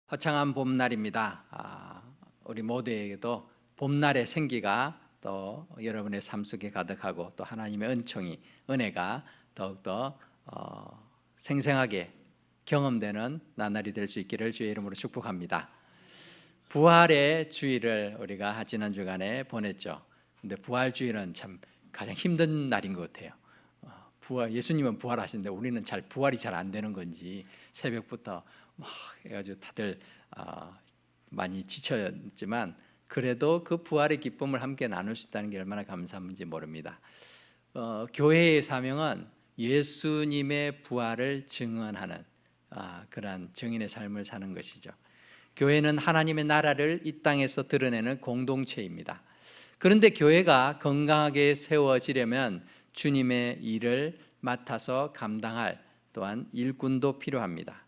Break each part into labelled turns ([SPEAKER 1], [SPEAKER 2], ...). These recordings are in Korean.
[SPEAKER 1] 화창한 봄날입니다. 우리 모두에게도 봄날의 생기가 또 여러분의 삶 속에 가득하고 또 하나님의 은총이 은혜가 더욱더 생생하게 경험되는 나날이 될 수 있기를 주의 이름으로 축복합니다. 부활의 주일을 우리가 지난 주간에 보냈죠. 근데 부활 주일은 참 가장 힘든 날인 것 같아요. 예수님은 부활하시는데 우리는 부활이 잘 안 되는 건지 새벽부터 막 해가지고 다들 많이 지쳤지만 그래도 그 부활의 기쁨을 함께 나눌 수 있다는 게 얼마나 감사한지 모릅니다. 교회의 사명은 예수님의 부활을 증언하는 그러한 증인의 삶을 사는 것이죠. 교회는 하나님의 나라를 이 땅에서 드러내는 공동체입니다. 그런데 교회가 건강하게 세워지려면 주님의 일을 맡아서 감당할 또한 일꾼도 필요합니다.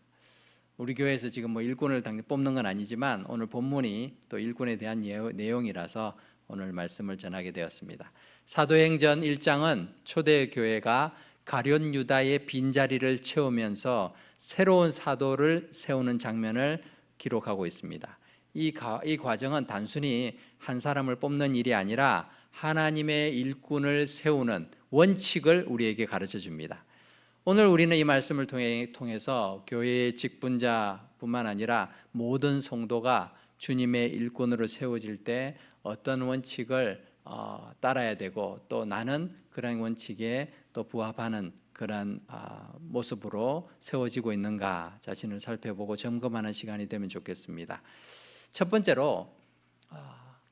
[SPEAKER 1] 우리 교회에서 지금 일꾼을 당장 뽑는 건 아니지만 오늘 본문이 또 일꾼에 대한 내용이라서 오늘 말씀을 전하게 되었습니다. 사도행전 1장은 초대 교회가 가룟 유다의 빈자리를 채우면서 새로운 사도를 세우는 장면을 기록하고 있습니다. 이 과정은 단순히 한 사람을 뽑는 일이 아니라 하나님의 일꾼을 세우는 원칙을 우리에게 가르쳐 줍니다. 오늘 우리는 이 말씀을 통해서 교회의 직분자뿐만 아니라 모든 성도가 주님의 일꾼으로 세워질 때 어떤 원칙을 따라야 되고 또 나는 그런 원칙에 또 부합하는 그런 모습으로 세워지고 있는가 자신을 살펴보고 점검하는 시간이 되면 좋겠습니다. 첫 번째로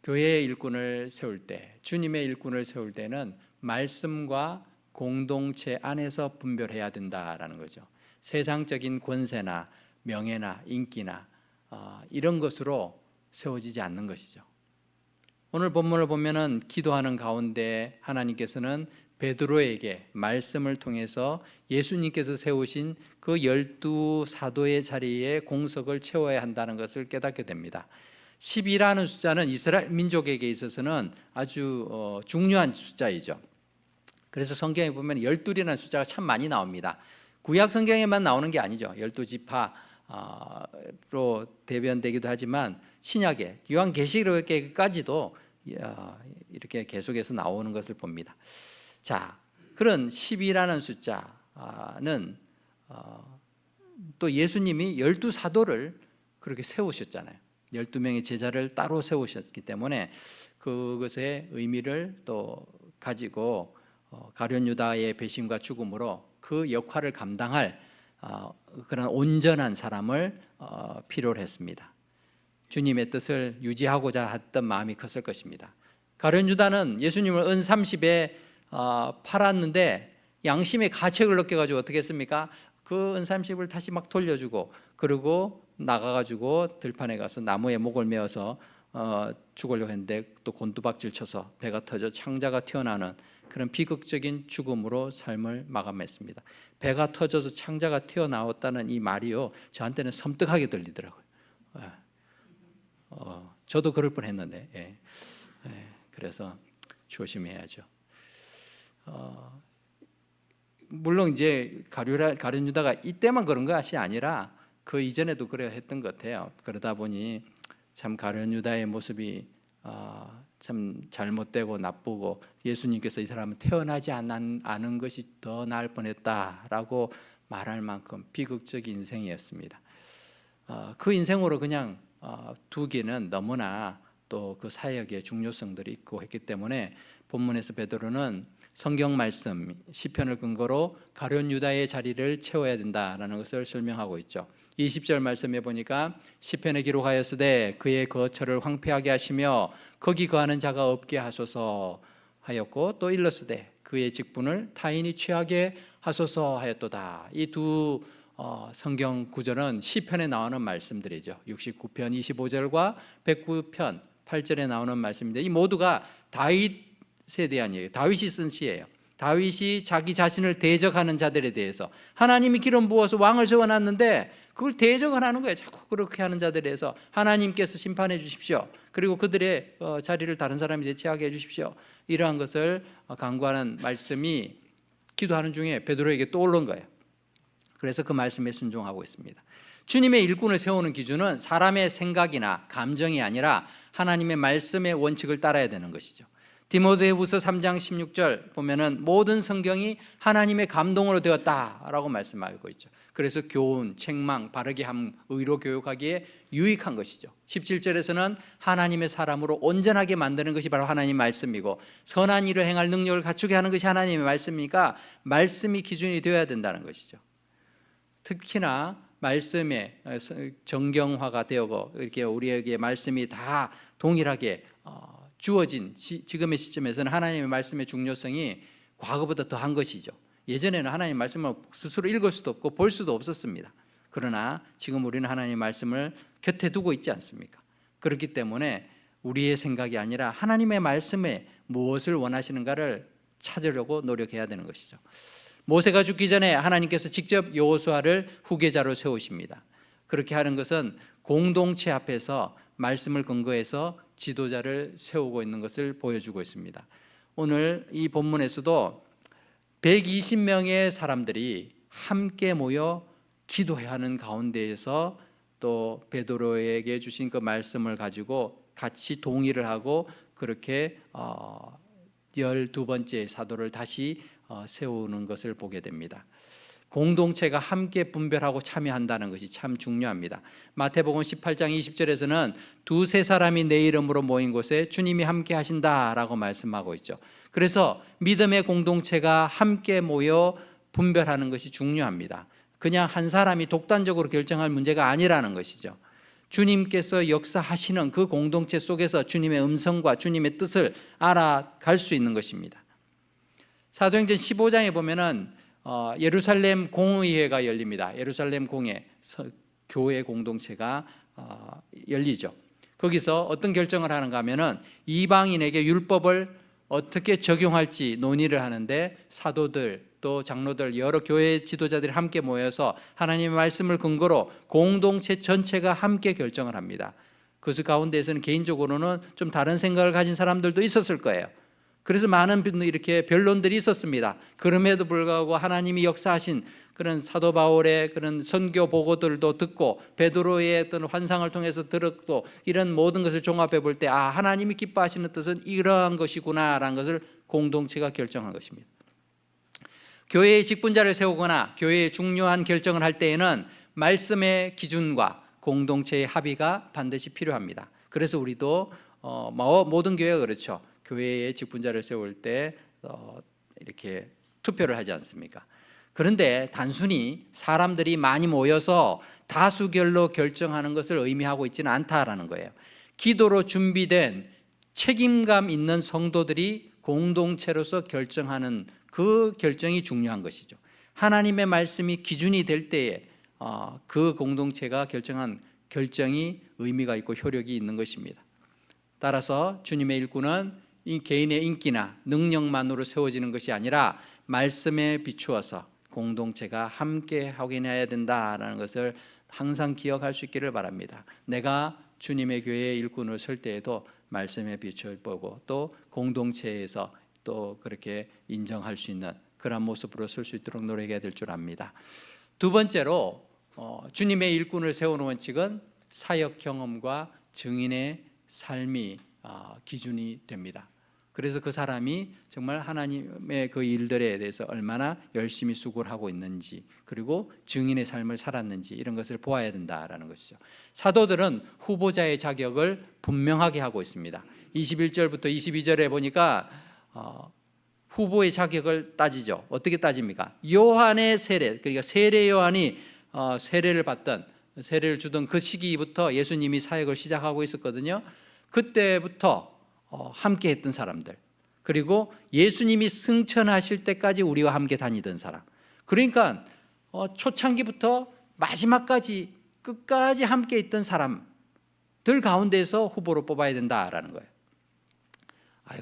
[SPEAKER 1] 교회의 일꾼을 세울 때, 주님의 일꾼을 세울 때는 말씀과 공동체 안에서 분별해야 된다라는 거죠. 세상적인 권세나 명예나 인기나 이런 것으로 세워지지 않는 것이죠. 오늘 본문을 보면은 기도하는 가운데 하나님께서는 베드로에게 말씀을 통해서 예수님께서 세우신 그 12사도의 자리에 공석을 채워야 한다는 것을 깨닫게 됩니다. 10이라는 숫자는 이스라엘 민족에게 있어서는 아주 중요한 숫자이죠. 그래서 성경에 보면 12이라는 숫자가 참 많이 나옵니다. 구약 성경에만 나오는 게 아니죠. 12지파로 대변되기도 하지만 신약에 요한계시록에까지도 이렇게 계속해서 나오는 것을 봅니다. 자, 그런 10이라는 숫자는 또 예수님이 12사도를 그렇게 세우셨잖아요. 12명의 제자를 따로 세우셨기 때문에 그것의 의미를 또 가지고 가룟 유다의 배신과 죽음으로 그 역할을 감당할 그런 온전한 사람을 필요로 했습니다. 주님의 뜻을 유지하고자 했던 마음이 컸을 것입니다. 가룟 유다는 예수님을 은 30에 팔았는데 양심의 가책을 느껴가지고 어떻게 했습니까? 그 은 30을 다시 막 돌려주고 그리고 나가가지고 들판에 가서 나무에 목을 메어서 죽으려고 했는데 또 곤두박질 쳐서 배가 터져 창자가 튀어나오는 그런 비극적인 죽음으로 삶을 마감했습니다. 배가 터져서 창자가 튀어나왔다는 이 말이요, 저한테는 섬뜩하게 들리더라고요. 저도 그럴 뻔했는데, 그래서 조심해야죠. 물론 이제 가룟 유다가 이때만 그런 것이 아니라 그 이전에도 그래 했던 것 같아요. 그러다 보니 참 가룟 유다의 모습이 참 잘못되고 나쁘고 예수님께서 이 사람은 태어나지 않은 것이 더 나을 뻔했다라고 말할 만큼 비극적인 인생이었습니다. 그 인생으로 그냥 두기는 너무나 또 그 사역의 중요성들이 있고 했기 때문에 본문에서 베드로는 성경 말씀 시편을 근거로 가룟 유다의 자리를 채워야 된다라는 것을 설명하고 있죠. 20절 말씀에 보니까 시편에 기록하였으되 그의 거처를 황폐하게 하시며 거기 거하는 자가 없게 하소서 하였고 또 일렀으되 그의 직분을 타인이 취하게 하소서 하였도다. 이 두 성경 구절은 시편에 나오는 말씀들이죠. 69편 25절과 109편 8절에 나오는 말씀인데 이 모두가 다윗에 대한 얘기예요. 다윗이 쓴 시예요. 다윗이 자기 자신을 대적하는 자들에 대해서 하나님이 기름 부어서 왕을 세워놨는데 그걸 대적을 하는 거예요. 자꾸 그렇게 하는 자들에 대해서 하나님께서 심판해 주십시오. 그리고 그들의 자리를 다른 사람이 대체하게 해 주십시오. 이러한 것을 간구하는 말씀이 기도하는 중에 베드로에게 떠오른 거예요. 그래서 그 말씀에 순종하고 있습니다. 주님의 일꾼을 세우는 기준은 사람의 생각이나 감정이 아니라 하나님의 말씀의 원칙을 따라야 되는 것이죠. 디모데후서 3장 16절 보면은 모든 성경이 하나님의 감동으로 되었다라고 말씀하고 있죠. 그래서 교훈, 책망, 바르게 함, 의로 교육하기에 유익한 것이죠. 17절에서는 하나님의 사람으로 온전하게 만드는 것이 바로 하나님의 말씀이고 선한 일을 행할 능력을 갖추게 하는 것이 하나님의 말씀이니까 말씀이 기준이 되어야 된다는 것이죠. 특히나 말씀의 정경화가 되고 이렇게 우리에게 말씀이 다 동일하게 주어진 지금의 시점에서는 하나님의 말씀의 중요성이 과거보다 더한 것이죠. 예전에는 하나님의 말씀을 스스로 읽을 수도 없고 볼 수도 없었습니다. 그러나 지금 우리는 하나님의 말씀을 곁에 두고 있지 않습니까? 그렇기 때문에 우리의 생각이 아니라 하나님의 말씀에 무엇을 원하시는가를 찾으려고 노력해야 되는 것이죠. 모세가 죽기 전에 하나님께서 직접 여호수아를 후계자로 세우십니다. 그렇게 하는 것은 공동체 앞에서 말씀을 근거해서 지도자를 세우고 있는 것을 보여주고 있습니다. 오늘 이 본문에서도 120명의 사람들이 함께 모여 기도해야 하는 가운데에서 또 베드로에게 주신 그 말씀을 가지고 같이 동의를 하고 그렇게 12번째 사도를 다시 세우는 것을 보게 됩니다. 공동체가 함께 분별하고 참여한다는 것이 참 중요합니다. 마태복음 18장 20절에서는 두세 사람이 내 이름으로 모인 곳에 주님이 함께 하신다라고 말씀하고 있죠. 그래서 믿음의 공동체가 함께 모여 분별하는 것이 중요합니다. 그냥 한 사람이 독단적으로 결정할 문제가 아니라는 것이죠. 주님께서 역사하시는 그 공동체 속에서 주님의 음성과 주님의 뜻을 알아갈 수 있는 것입니다. 사도행전 15장에 보면은 예루살렘 공의회가 열립니다. 예루살렘 공회 교회 공동체가 열리죠. 거기서 어떤 결정을 하는가 하면은 이방인에게 율법을 어떻게 적용할지 논의를 하는데 사도들 또 장로들 여러 교회 지도자들이 함께 모여서 하나님의 말씀을 근거로 공동체 전체가 함께 결정을 합니다. 그 가운데에서는 개인적으로는 좀 다른 생각을 가진 사람들도 있었을 거예요. 그래서 많은 이렇게 변론들이 있었습니다. 그럼에도 불구하고 하나님이 역사하신 그런 사도 바울의 그런 선교 보고들도 듣고 베드로의 어떤 환상을 통해서 들었고 이런 모든 것을 종합해 볼 때 하나님이 기뻐하시는 뜻은 이러한 것이구나라는 것을 공동체가 결정한 것입니다. 교회의 직분자를 세우거나 교회의 중요한 결정을 할 때에는 말씀의 기준과 공동체의 합의가 반드시 필요합니다. 그래서 우리도 모든 교회가 그렇죠. 교회의 직분자를 세울 때 이렇게 투표를 하지 않습니까? 그런데 단순히 사람들이 많이 모여서 다수결로 결정하는 것을 의미하고 있지는 않다라는 거예요. 기도로 준비된 책임감 있는 성도들이 공동체로서 결정하는 그 결정이 중요한 것이죠. 하나님의 말씀이 기준이 될 때에 그 공동체가 결정한 결정이 의미가 있고 효력이 있는 것입니다. 따라서 주님의 일꾼은 이 개인의 인기나 능력만으로 세워지는 것이 아니라 말씀에 비추어서 공동체가 함께 확인해야 된다라는 것을 항상 기억할 수 있기를 바랍니다. 내가 주님의 교회의 일꾼을 설 때에도 말씀에 비추어 보고 또 공동체에서 또 그렇게 인정할 수 있는 그런 모습으로 설 수 있도록 노력해야 될 줄 압니다. 두 번째로 주님의 일꾼을 세우는 원칙은 사역 경험과 증인의 삶이 기준이 됩니다. 그래서 그 사람이 정말 하나님의 그 일들에 대해서 얼마나 열심히 수고를 하고 있는지 그리고 증인의 삶을 살았는지 이런 것을 보아야 된다라는 것이죠. 사도들은 후보자의 자격을 분명하게 하고 있습니다. 21절부터 22절에 보니까 후보의 자격을 따지죠. 어떻게 따집니까? 요한의 세례, 그러니까 세례 요한이 세례를 받던 세례를 주던 그 시기부터 예수님이 사역을 시작하고 있었거든요. 그때부터 함께 했던 사람들, 그리고 예수님이 승천하실 때까지 우리와 함께 다니던 사람, 그러니까 초창기부터 마지막까지 끝까지 함께 있던 사람들 가운데서 후보로 뽑아야 된다라는 거예요.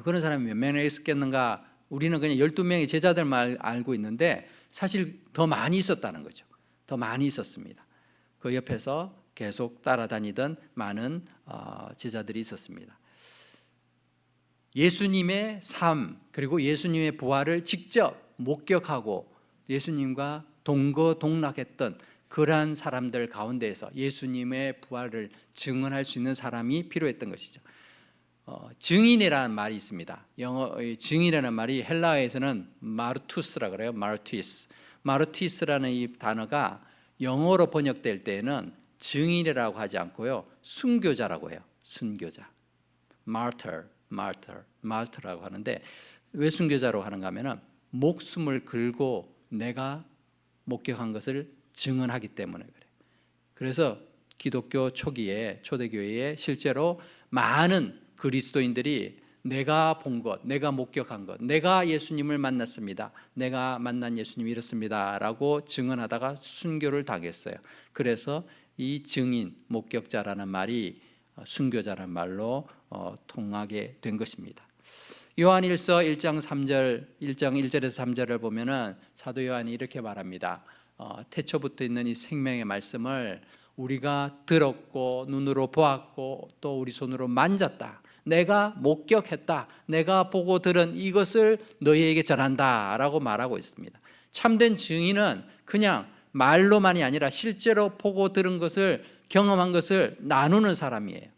[SPEAKER 1] 그런 사람이 몇 명이나 있었겠는가? 우리는 그냥 12명의 제자들만 알고 있는데 사실 더 많이 있었다는 거죠. 더 많이 있었습니다. 그 옆에서 계속 따라다니던 많은 제자들이 있었습니다. 예수님의 삶 그리고 예수님의 부활을 직접 목격하고 예수님과 동거동락했던 그러한 사람들 가운데에서 예수님의 부활을 증언할 수 있는 사람이 필요했던 것이죠. 증인이라는 말이 있습니다. 증인이라는 말이 헬라어에서는 마르투스라 그래요. 마르티스라는 이 단어가 영어로 번역될 때에는 증인이라고 하지 않고요, 순교자라고 해요. 순교자, martyr라고 하는데, 왜 순교자라고 하는가 하면은 목숨을 걸고 내가 목격한 것을 증언하기 때문에 그래요. 그래서 기독교 초기에 초대교회에 실제로 많은 그리스도인들이 내가 본 것, 내가 목격한 것, 내가 예수님을 만났습니다, 내가 만난 예수님이 이렇습니다 라고 증언하다가 순교를 당했어요. 그래서 이 증인, 목격자라는 말이 순교자라는 말로 통하게 된 것입니다. 요한일서 1장 1절에서 3절을 보면은 사도 요한이 이렇게 말합니다. 태초부터 있는 이 생명의 말씀을 우리가 들었고 눈으로 보았고 또 우리 손으로 만졌다, 내가 목격했다, 내가 보고 들은 이것을 너희에게 전한다 라고 말하고 있습니다. 참된 증인은 그냥 말로만이 아니라 실제로 보고 들은 것을, 경험한 것을 나누는 사람이에요.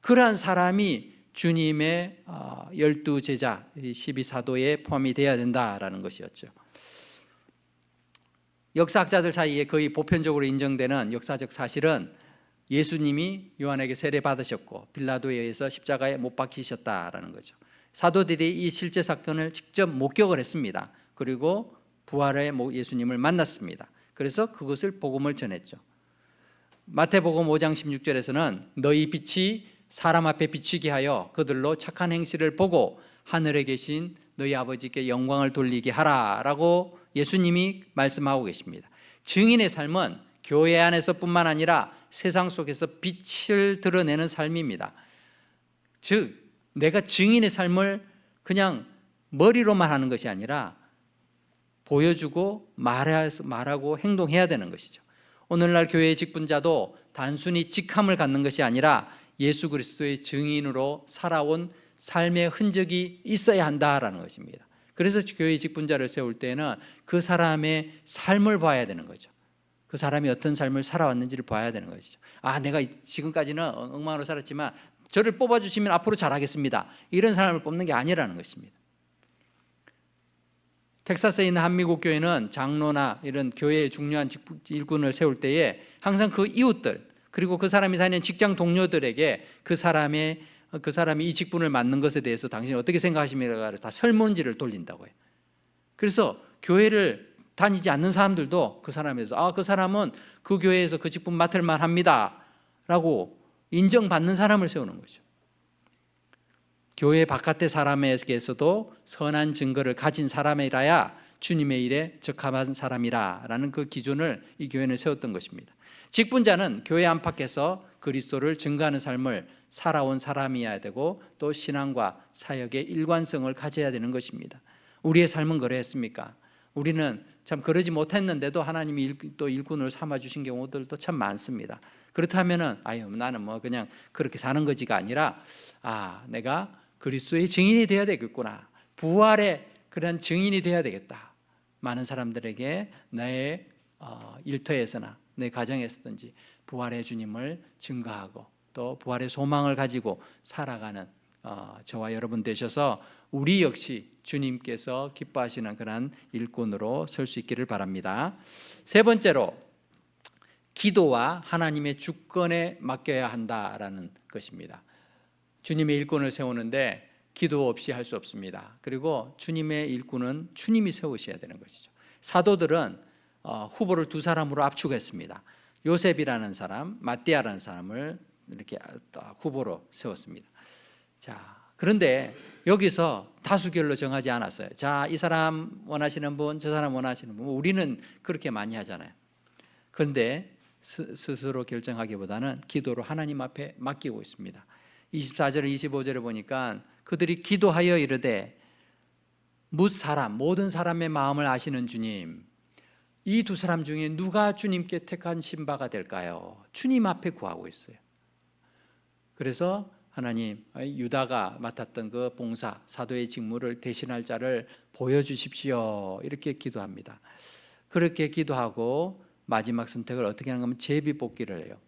[SPEAKER 1] 그러한 사람이 주님의 12제자 12사도에 포함이 되어야 된다라는 것이었죠. 역사학자들 사이에 거의 보편적으로 인정되는 역사적 사실은 예수님이 요한에게 세례 받으셨고 빌라도에 의해서 십자가에 못 박히셨다라는 거죠. 사도들이 이 실제 사건을 직접 목격을 했습니다. 그리고 부활의 예수님을 만났습니다. 그래서 그것을 복음을 전했죠. 마태복음 5장 16절에서는 너희 빛이 사람 앞에 비치게 하여 그들로 착한 행실을 보고 하늘에 계신 너희 아버지께 영광을 돌리게 하라라고 예수님이 말씀하고 계십니다. 증인의 삶은 교회 안에서뿐만 아니라 세상 속에서 빛을 드러내는 삶입니다. 즉 내가 증인의 삶을 그냥 머리로만 하는 것이 아니라 보여주고 말하고 행동해야 되는 것이죠. 오늘날 교회의 직분자도 단순히 직함을 갖는 것이 아니라 예수 그리스도의 증인으로 살아온 삶의 흔적이 있어야 한다라는 것입니다. 그래서 교회 직분자를 세울 때는 그 사람의 삶을 봐야 되는 거죠. 그 사람이 어떤 삶을 살아왔는지를 봐야 되는 것이죠. 내가 지금까지는 엉망으로 살았지만 저를 뽑아주시면 앞으로 잘하겠습니다, 이런 사람을 뽑는 게 아니라는 것입니다. 텍사스에 있는 한미국 교회는 장로나 이런 교회의 중요한 일꾼을 세울 때에 항상 그 이웃들, 그리고 그 사람이 다니는 직장 동료들에게 그 사람이 이 직분을 맡는 것에 대해서 당신이 어떻게 생각하십니까? 다 설문지를 돌린다고 해요. 그래서 교회를 다니지 않는 사람들도 그 사람에서 그 사람은 그 교회에서 그 직분 맡을 만합니다 라고 인정받는 사람을 세우는 거죠. 교회 바깥의 사람에게서도 선한 증거를 가진 사람이라야 주님의 일에 적합한 사람이라는 그 기준을 이 교회는 세웠던 것입니다. 직분자는 교회 안팎에서 그리스도를 증거하는 삶을 살아온 사람이어야 되고 또 신앙과 사역의 일관성을 가져야 되는 것입니다. 우리의 삶은 그랬습니까? 우리는 참 그러지 못했는데도 하나님이 또 일꾼을 삼아주신 경우들도 참 많습니다. 그렇다면은 나는 그냥 그렇게 사는 거지가 아니라 내가 그리스도의 증인이 되어야 되겠구나, 부활의 그런 증인이 되어야 되겠다. 많은 사람들에게 나의 일터에서나 내 가정에서든지 부활의 주님을 증거하고 또 부활의 소망을 가지고 살아가는 저와 여러분 되셔서 우리 역시 주님께서 기뻐하시는 그런 일꾼으로 설 수 있기를 바랍니다. 세 번째로 기도와 하나님의 주권에 맡겨야 한다라는 것입니다. 주님의 일꾼을 세우는데 기도 없이 할 수 없습니다. 그리고 주님의 일꾼은 주님이 세우셔야 되는 것이죠. 사도들은 후보를 두 사람으로 압축했습니다. 요셉이라는 사람, 마띠아라는 사람을 이렇게 후보로 세웠습니다. 그런데 여기서 다수결로 정하지 않았어요. 이 사람 원하시는 분, 저 사람 원하시는 분, 우리는 그렇게 많이 하잖아요. 그런데 스스로 결정하기보다는 기도로 하나님 앞에 맡기고 있습니다. 24절 25절을 보니까 그들이 기도하여 이르되 모든 사람의 마음을 아시는 주님, 이 두 사람 중에 누가 주님께 택한 신바가 될까요? 주님 앞에 구하고 있어요. 그래서 하나님, 유다가 맡았던 그 봉사, 사도의 직무를 대신할 자를 보여주십시오, 이렇게 기도합니다. 그렇게 기도하고 마지막 선택을 어떻게 하는가 하면 제비뽑기를 해요.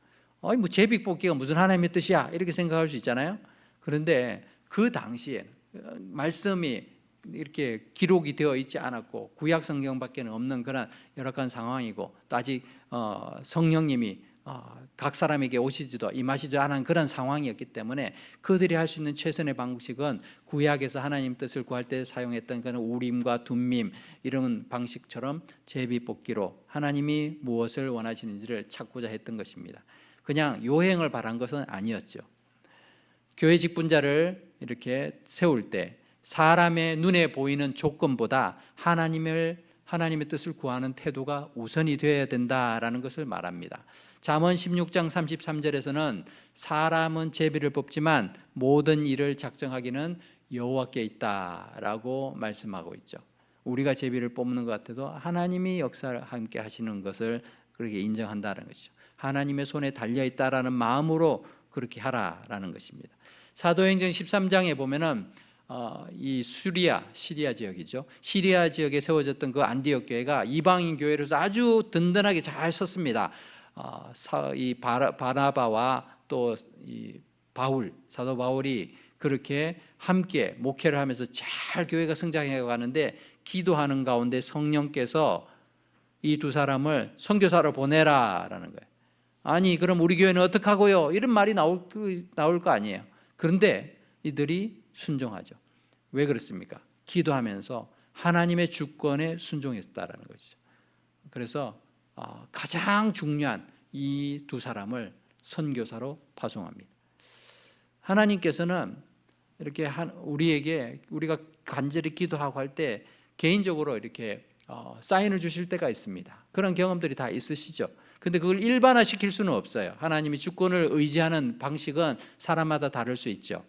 [SPEAKER 1] 뭐 제비뽑기가 무슨 하나님의 뜻이야 이렇게 생각할 수 있잖아요. 그런데 그 당시에 말씀이 이렇게 기록이 되어 있지 않았고 구약 성경밖에는 없는 그런 열악한 상황이고 또 아직 성령님이 각 사람에게 오시지도 임하시지 않은 그런 상황이었기 때문에 그들이 할 수 있는 최선의 방식은 구약에서 하나님 뜻을 구할 때 사용했던 그런 우림과 둠밈 이런 방식처럼 제비뽑기로 하나님이 무엇을 원하시는지를 찾고자 했던 것입니다. 그냥 요행을 바란 것은 아니었죠. 교회 직분자를 이렇게 세울 때 사람의 눈에 보이는 조건보다 하나님의 뜻을 구하는 태도가 우선이 되어야 된다라는 것을 말합니다. 잠언 16장 33절에서는 사람은 제비를 뽑지만 모든 일을 작정하기는 여호와께 있다라고 말씀하고 있죠. 우리가 제비를 뽑는 것 같아도 하나님이 역사를 함께 하시는 것을 그렇게 인정한다는 것이죠. 하나님의 손에 달려 있다라는 마음으로 그렇게 하라라는 것입니다. 사도행전 13장에 보면은 이 시리아 지역이죠. 시리아 지역에 세워졌던 그 안디옥 교회가 이방인 교회로서 아주 든든하게 잘 섰습니다. 이 바나바와 또 이 사도 바울이 그렇게 함께 목회를 하면서 잘 교회가 성장해 가는데 기도하는 가운데 성령께서 이 두 사람을 선교사로 보내라라는 거예요. 아니 그럼 우리 교회는 어떡하고요? 이런 말이 나올 거 아니에요. 그런데 이들이 순종하죠. 왜 그렇습니까? 기도하면서 하나님의 주권에 순종했다라는 것이죠. 그래서 가장 중요한 이 두 사람을 선교사로 파송합니다. 하나님께서는 이렇게 우리에게 우리가 간절히 기도하고 할 때 개인적으로 이렇게 사인을 주실 때가 있습니다. 그런 경험들이 다 있으시죠. 근데 그걸 일반화시킬 수는 없어요. 하나님이 주권을 의지하는 방식은 사람마다 다를 수 있죠.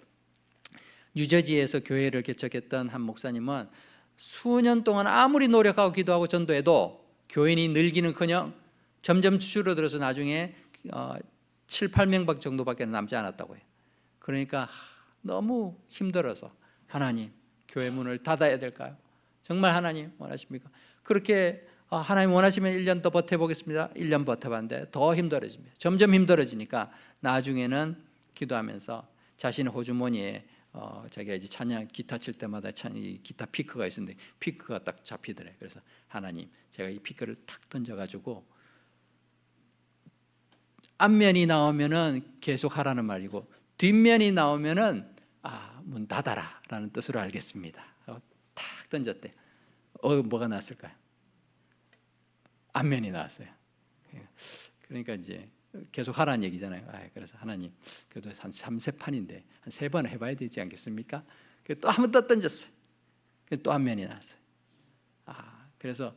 [SPEAKER 1] 뉴저지에서 교회를 개척했던 한 목사님은 수년 동안 아무리 노력하고 기도하고 전도해도 교인이 늘기는커녕 점점 줄어들어서 나중에 7, 8명 정도밖에 남지 않았다고 해요. 그러니까 너무 힘들어서 하나님 교회 문을 닫아야 될까요? 정말 하나님 원하십니까? 그렇게 하나님 원하시면 1년 더 버텨보겠습니다. 1년 버텨봤는데 더 힘들어집니다. 점점 힘들어지니까 나중에는 기도하면서 자신의 호주머니에 자기가 이제 찬양 기타 칠 때마다 이 기타 피크가 있었는데 피크가 딱 잡히더래. 그래서 하나님 제가 이 피크를 탁 던져가지고 앞면이 나오면은 계속 하라는 말이고 뒷면이 나오면은 문 닫아라라는 뜻으로 알겠습니다. 탁 던졌대. 뭐가 나왔을까요? 앞면이 나왔어요. 그러니까 이제 계속 하라는 얘기잖아요. 그래서 하나님 그래도 한 3세판인데 한 3번 해봐야 되지 않겠습니까? 또 한 번 더 던졌어요. 또 앞면이 나왔어요. 그래서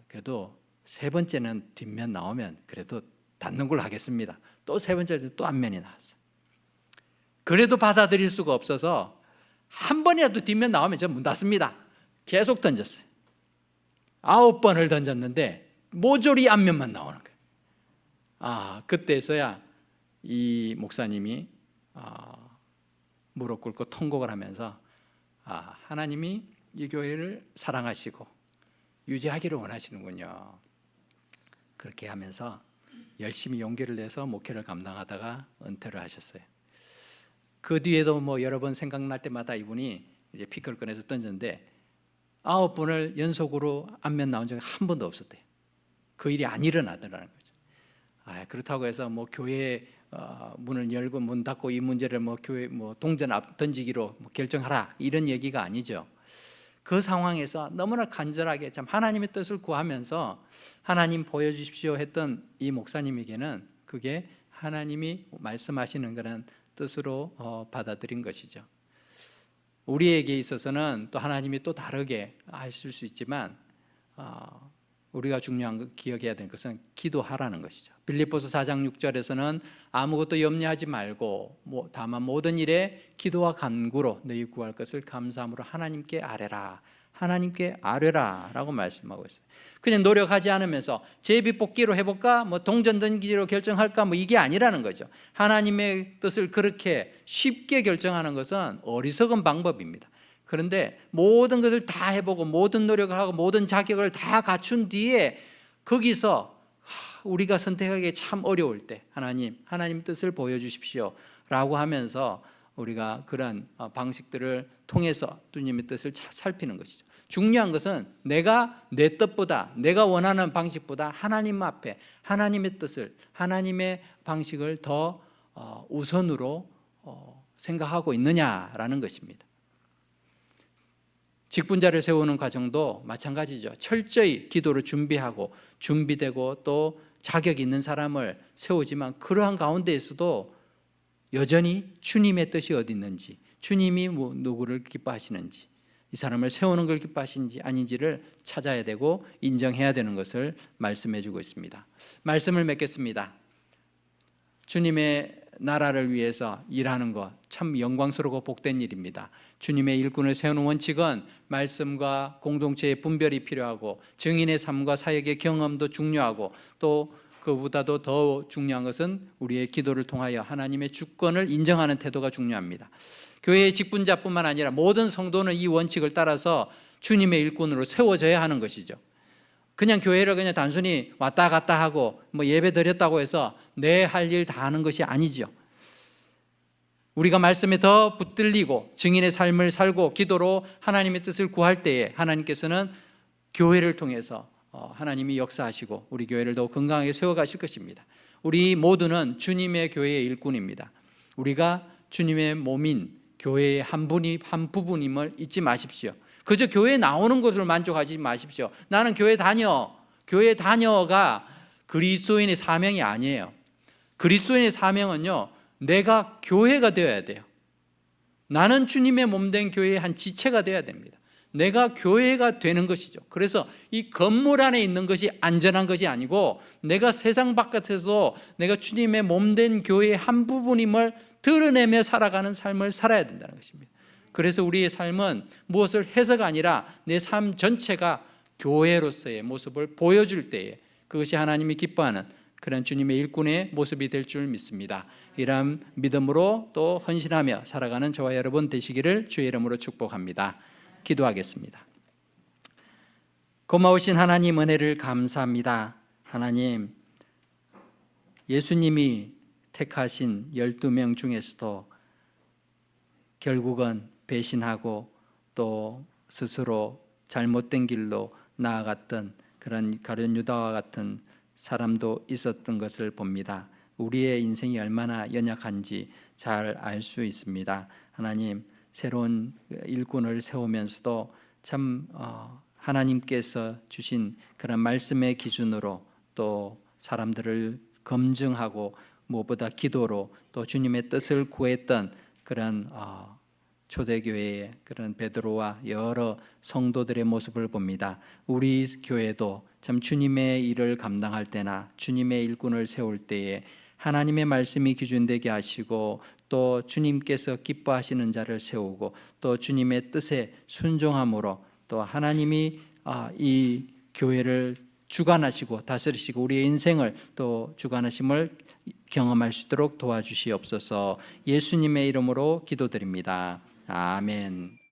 [SPEAKER 1] 그래도 3번째는 뒷면 나오면 그래도 닫는 걸로 하겠습니다. 또 3번째는 또 앞면이 나왔어요. 그래도 받아들일 수가 없어서 한 번이라도 뒷면 나오면 저 문 닫습니다. 계속 던졌어요. 9번을 던졌는데 모조리 앞면만 나오는 거예요. 그때서야 이 목사님이 무릎 꿇고 통곡을 하면서 하나님이 이 교회를 사랑하시고 유지하기를 원하시는군요. 그렇게 하면서 열심히 용기를 내서 목회를 감당하다가 은퇴를 하셨어요. 그 뒤에도 여러 번 생각날 때마다 이분이 이제 피크를 꺼내서 던졌는데 9번을 연속으로 앞면 나온 적이 한 번도 없었대요. 그 일이 안 일어나더라는 거죠. 그렇다고 해서 교회 문을 열고 문 닫고 이 문제를 교회 동전 앞 던지기로 결정하라 이런 얘기가 아니죠. 그 상황에서 너무나 간절하게 참 하나님의 뜻을 구하면서 하나님 보여주십시오 했던 이 목사님에게는 그게 하나님이 말씀하시는 그런 뜻으로 받아들인 것이죠. 우리에게 있어서는 또 하나님이 또 다르게 하실 수 있지만 우리가 중요한 거 기억해야 되는 것은 기도하라는 것이죠. 빌립보서 4장 6절에서는 아무것도 염려하지 말고 다만 모든 일에 기도와 간구로 너희 구할 것을 감사함으로 하나님께 아뢰라. 하나님께 아뢰라라고 말씀하고 있어요. 그냥 노력하지 않으면서 제비뽑기로 해볼까? 동전 던지기로 결정할까? 이게 아니라는 거죠. 하나님의 뜻을 그렇게 쉽게 결정하는 것은 어리석은 방법입니다. 그런데 모든 것을 다 해보고 모든 노력을 하고 모든 자격을 다 갖춘 뒤에 거기서 우리가 선택하기 참 어려울 때 하나님 뜻을 보여주십시오 라고 하면서 우리가 그러한 방식들을 통해서 주님의 뜻을 살피는 것이죠. 중요한 것은 내가 내 뜻보다, 내가 원하는 방식보다 하나님 앞에 하나님의 뜻을, 하나님의 방식을 더 우선으로 생각하고 있느냐라는 것입니다. 직분자를 세우는 과정도 마찬가지죠. 철저히 기도로 준비하고 준비되고 또 자격 있는 사람을 세우지만 그러한 가운데에서도 여전히 주님의 뜻이 어디 있는지, 주님이 누구를 기뻐하시는지, 이 사람을 세우는 걸 기뻐하시는지 아닌지를 찾아야 되고 인정해야 되는 것을 말씀해 주고 있습니다. 말씀을 맺겠습니다. 주님의 나라를 위해서 일하는 것 참 영광스럽고 복된 일입니다. 주님의 일꾼을 세우는 원칙은 말씀과 공동체의 분별이 필요하고 증인의 삶과 사역의 경험도 중요하고 또 그보다도 더 중요한 것은 우리의 기도를 통하여 하나님의 주권을 인정하는 태도가 중요합니다. 교회의 직분자뿐만 아니라 모든 성도는 이 원칙을 따라서 주님의 일꾼으로 세워져야 하는 것이죠. 그냥 교회를 그냥 단순히 왔다 갔다 하고 예배 드렸다고 해서 내 할 일 다 하는 것이 아니죠. 우리가 말씀에 더 붙들리고 증인의 삶을 살고 기도로 하나님의 뜻을 구할 때에 하나님께서는 교회를 통해서 하나님이 역사하시고 우리 교회를 더 건강하게 세워가실 것입니다. 우리 모두는 주님의 교회의 일꾼입니다. 우리가 주님의 몸인 교회의 한 부분임을 잊지 마십시오. 그저 교회에 나오는 것으로 만족하지 마십시오. 나는 교회 다녀가 그리스도인의 사명이 아니에요. 그리스도인의 사명은요, 내가 교회가 되어야 돼요. 나는 주님의 몸된 교회의 한 지체가 되어야 됩니다. 내가 교회가 되는 것이죠. 그래서 이 건물 안에 있는 것이 안전한 것이 아니고 내가 세상 바깥에서 내가 주님의 몸된 교회의 한 부분임을 드러내며 살아가는 삶을 살아야 된다는 것입니다. 그래서 우리의 삶은 무엇을 해서가 아니라 내 삶 전체가 교회로서의 모습을 보여줄 때에 그것이 하나님이 기뻐하는 그런 주님의 일꾼의 모습이 될 줄 믿습니다. 이러한 믿음으로 또 헌신하며 살아가는 저와 여러분 되시기를 주의 이름으로 축복합니다. 기도하겠습니다. 고마우신 하나님 은혜를 감사합니다. 하나님, 예수님이 택하신 12명 중에서도 결국은 배신하고 또 스스로 잘못된 길로 나아갔던 그런 가룟 유다와 같은 사람도 있었던 것을 봅니다. 우리의 인생이 얼마나 연약한지 잘 알 수 있습니다. 하나님, 새로운 일꾼을 세우면서도 참 하나님께서 주신 그런 말씀의 기준으로 또 사람들을 검증하고 무엇보다 기도로 또 주님의 뜻을 구했던 그런 초대교회의 그런 베드로와 여러 성도들의 모습을 봅니다. 우리 교회도 참 주님의 일을 감당할 때나 주님의 일꾼을 세울 때에 하나님의 말씀이 기준되게 하시고 또 주님께서 기뻐하시는 자를 세우고 또 주님의 뜻에 순종함으로 또 하나님이 이 교회를 주관하시고 다스리시고 우리의 인생을 또 주관하심을 경험할 수 있도록 도와주시옵소서. 예수님의 이름으로 기도드립니다. 아멘.